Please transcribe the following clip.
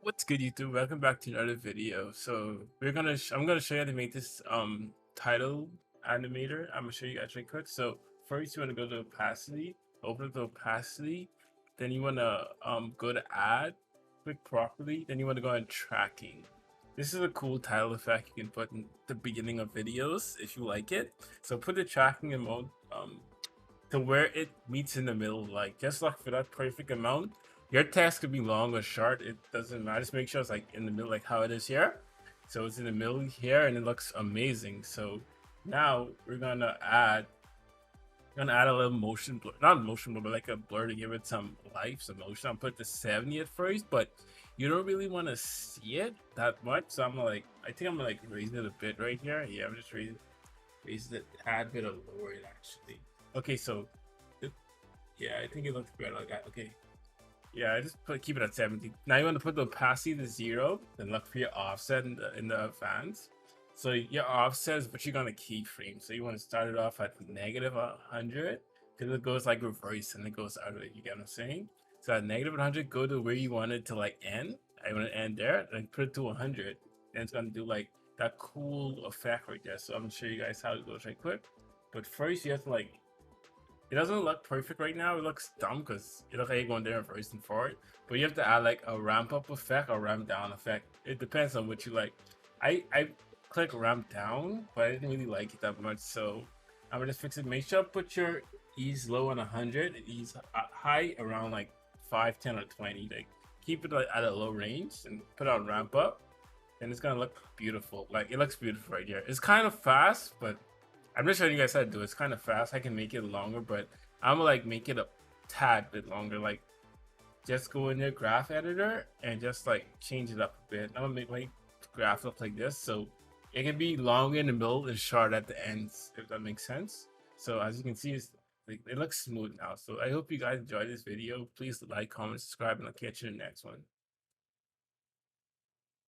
What's good, YouTube? Welcome back to another video. So I'm gonna show you how to make this title animator. I'm gonna show you guys right quick. So first you wanna go to opacity, open up the opacity, then you wanna go to add, click properly, then you wanna go on tracking. This is a cool title effect you can put in the beginning of videos if you like it. So put the tracking in mode to where it meets in the middle, like just like for that perfect amount. Your text could be long or short, it doesn't matter. Just make sure it's like in the middle, like how it is here. So it's in the middle here and it looks amazing. So now we're gonna add a little motion blur, not motion blur, but like a blur to give it some life, some motion. I'll put the 70 at first, but you don't really want to see it that much. So I think I'm gonna like raise it a bit right here. Yeah, I'm just raise it, add a bit of lower it actually. Okay, so yeah, I think it looks better like that. Okay. Yeah, I just keep it at 70. Now you want to put the opacity to 0, then look for your offset in the advanced. So your offset is what you're gonna keyframe. So you want to start it off at negative 100 because it goes like reverse and it goes out of it. You get what I'm saying? So at negative 100, go to where you want it to like end. I want to end there, and put it to 100, and it's gonna do like that cool effect right there. So I'm gonna show you guys how it goes right quick. But first, you have to like it doesn't look perfect right now. It looks dumb because it looks like you're going there first and forward. But you have to add like a ramp up effect or ramp down effect. It depends on what you like. I click ramp down, but I didn't really like it that much. So I'm gonna just fix it. Make sure put your ease low on 100 and ease high around like 5, 10, or 20. Like keep it like, at a low range and put on ramp up, and it's gonna look beautiful. Like it looks beautiful right here. It's kind of fast, but I'm just showing you guys how to do it. It's kind of fast. I can make it longer, but I'm gonna like make it a tad bit longer. Like just go in your graph editor and just like change it up a bit. I'm gonna make my graph look like this, so it can be long in the middle and short at the ends, if that makes sense. So as you can see, it's like it looks smooth now. So I hope you guys enjoyed this video. Please like, comment, subscribe, and I'll catch you in the next one.